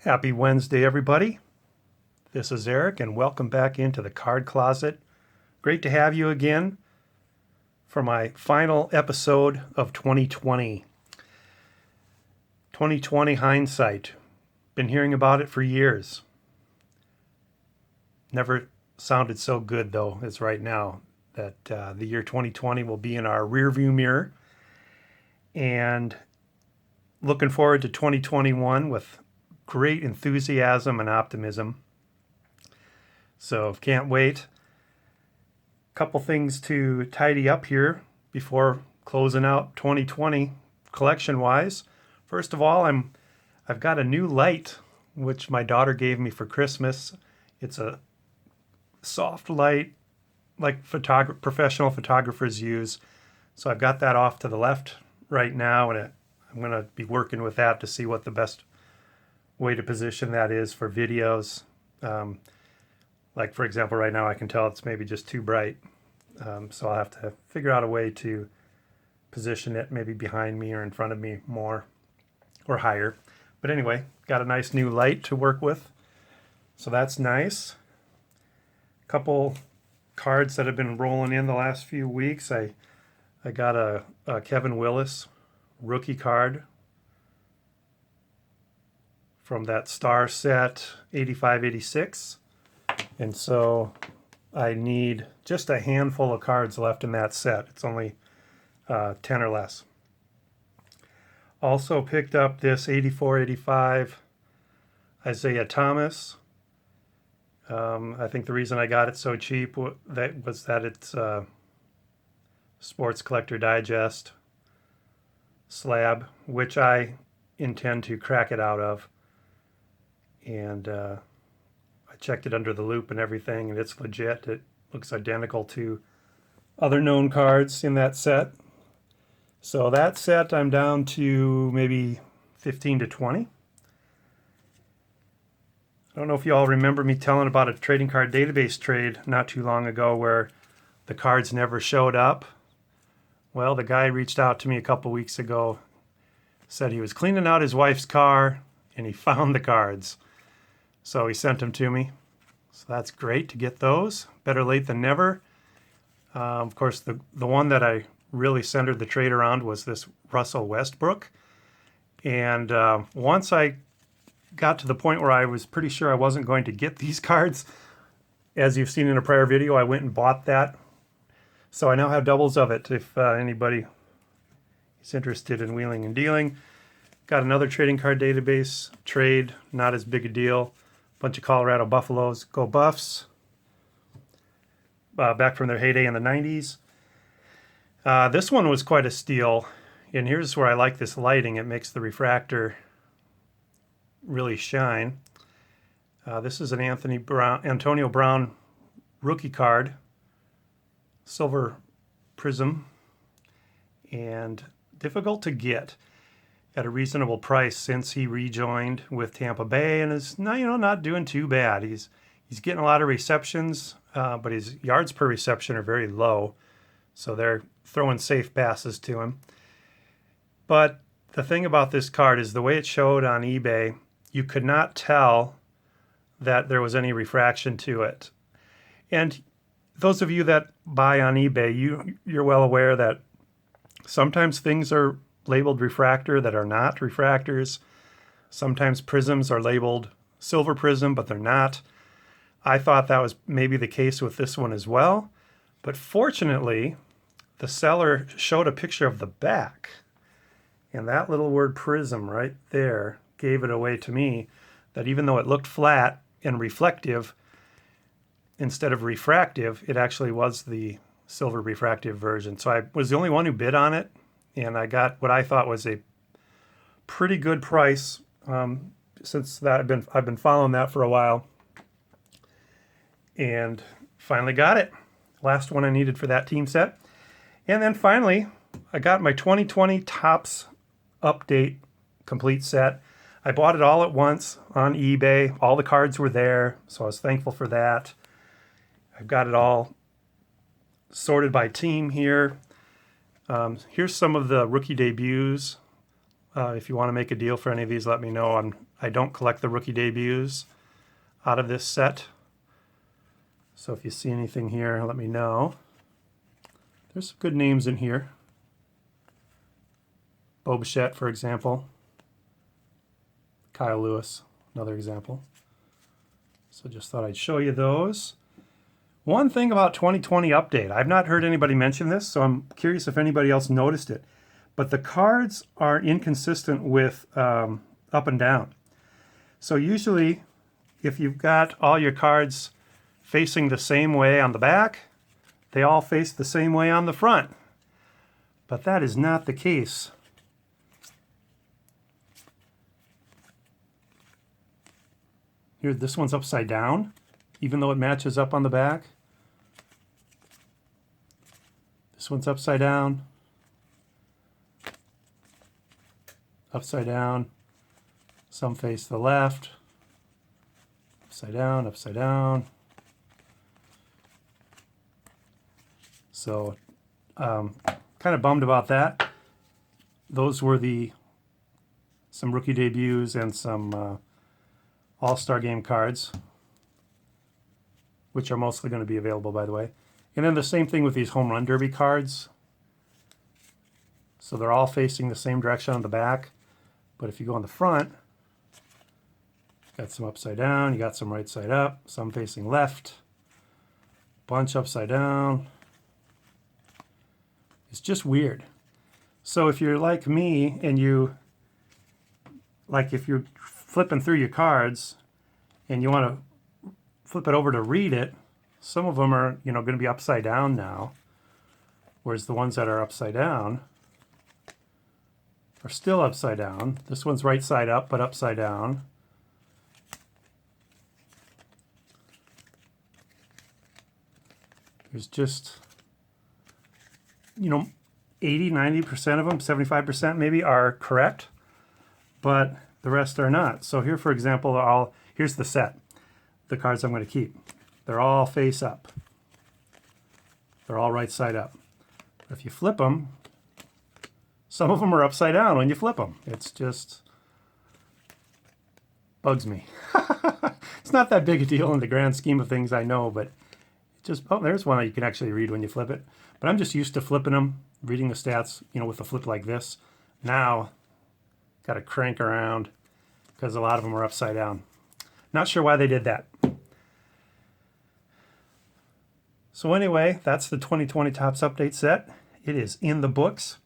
Happy Wednesday, everybody. This is Eric, and welcome back into the Card Closet. Great to have you again for my final episode of 2020. 2020 hindsight. Been hearing about it for years. Never sounded so good, though, as right now, that the year 2020 will be in our rearview mirror. And looking forward to 2021 with great enthusiasm and optimism. So can't wait. Couple things to tidy up here before closing out 2020 collection wise. First of all, I've got a new light which my daughter gave me for Christmas. It's a soft light like professional photographers use. So I've got that off to the left right now, and I'm going to be working with that to see what the best way to position that is for videos. Like, for example, right now I can tell it's maybe just too bright. So I'll have to figure out a way to position it maybe behind me or in front of me more or higher. But anyway, got a nice new light to work with. So that's nice. A couple cards that have been rolling in the last few weeks. I got a Kevin Willis rookie card from that star set 85-86. And so I need just a handful of cards left in that set. It's only 10 or less. Also picked up this 84-85 Isaiah Thomas. I think the reason I got it so cheap was that it's Sports Collector Digest slab, which I intend to crack it out of. And I checked it under the loop and everything, and it's legit. It looks identical to other known cards in that set. So that set, I'm down to maybe 15 to 20. I don't know if you all remember me telling about a trading card database trade not too long ago where the cards never showed up. Well, the guy reached out to me a couple weeks ago, said he was cleaning out his wife's car, and he found the cards. So he sent them to me. So that's great to get those. Better late than never. Of course, the one that I really centered the trade around was this Russell Westbrook. And once I got to the point where I was pretty sure I wasn't going to get these cards, as you've seen in a prior video, I went and bought that. So I now have doubles of it if anybody is interested in wheeling and dealing. Got another trading card database trade, not as big a deal. Bunch of Colorado Buffaloes, go Buffs. Back from their heyday in the 90s. This one was quite a steal. And here's where I like this lighting. It makes the refractor really shine. This is an Antonio Brown rookie card. Silver prism. And difficult to get at a reasonable price since he rejoined with Tampa Bay and is not doing too bad. He's getting a lot of receptions, but his yards per reception are very low, so they're throwing safe passes to him. But the thing about this card is the way it showed on eBay, you could not tell that there was any refraction to it. And those of you that buy on eBay, you're well aware that sometimes things are labeled refractor that are not refractors. Sometimes prisms are labeled silver prism, but they're not. I thought that was maybe the case with this one as well. But fortunately, the seller showed a picture of the back. And that little word prism right there gave it away to me that even though it looked flat and reflective, instead of refractive, it actually was the silver refractive version. So I was the only one who bid on it. And I got what I thought was a pretty good price since that I've been following that for a while, and finally got it. Last one I needed for that team set, and then finally I got my 2020 Topps Update complete set. I bought it all at once on eBay. All the cards were there, so I was thankful for that. I've got it all sorted by team here. Here's some of the rookie debuts. If you want to make a deal for any of these, let me know. I don't collect the rookie debuts out of this set. So if you see anything here, let me know. There's some good names in here. Bo Bichette, for example. Kyle Lewis, another example. So just thought I'd show you those. One thing about 2020 update, I've not heard anybody mention this, so I'm curious if anybody else noticed it. But the cards are inconsistent with up and down. So usually, if you've got all your cards facing the same way on the back, they all face the same way on the front. But that is not the case. Here, this one's upside down, even though it matches up on the back. This one's upside down. Upside down. Some face the left. Upside down, upside down. So, kind of bummed about that. Those were some rookie debuts and some All-Star Game cards, which are mostly going to be available, by the way. And then the same thing with these Home Run Derby cards. So they're all facing the same direction on the back. But if you go on the front, got some upside down, you got some right side up, some facing left, bunch upside down. It's just weird. So if you're like me and if you're flipping through your cards and you want to flip it over to read it, some of them are, going to be upside down now, whereas the ones that are upside down are still upside down. This one's right side up, but upside down. There's just, 80, 90% of them, 75% maybe are correct, but the rest are not. So here, for example, here's the set, the cards I'm going to keep. They're all face up. They're all right side up. If you flip them, some of them are upside down when you flip them. It's just bugs me. It's not that big a deal in the grand scheme of things, I know, but there's one that you can actually read when you flip it. But I'm just used to flipping them, reading the stats, with a flip like this. Now, got to crank around because a lot of them are upside down. Not sure why they did that. So anyway, that's the 2020 Topps Update set. It is in the books.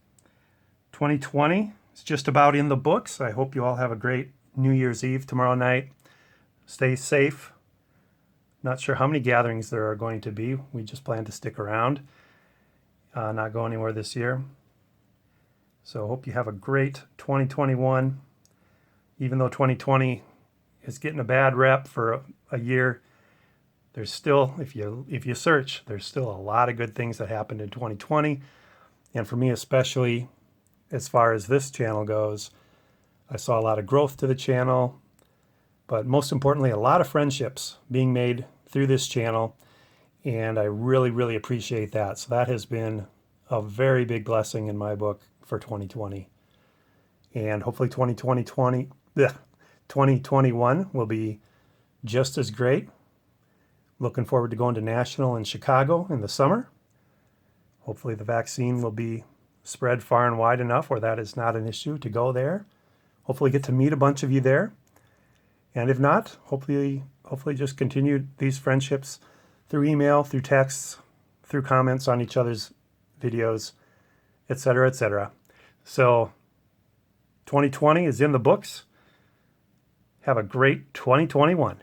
2020 is just about in the books. I hope you all have a great New Year's Eve tomorrow night. Stay safe. Not sure how many gatherings there are going to be. We just plan to stick around, not go anywhere this year. So hope you have a great 2021. Even though 2020 is getting a bad rep for a year, there's still, if you search, there's still a lot of good things that happened in 2020. And for me especially, as far as this channel goes, I saw a lot of growth to the channel, but most importantly, a lot of friendships being made through this channel, and I really, really appreciate that. So that has been a very big blessing in my book for 2020. And hopefully 2021 will be just as great. Looking forward to going to National in Chicago in the summer. Hopefully the vaccine will be spread far and wide enough where that is not an issue to go there. Hopefully get to meet a bunch of you there. And if not, hopefully just continue these friendships through email, through texts, through comments on each other's videos, etc., etc. So 2020 is in the books. Have a great 2021.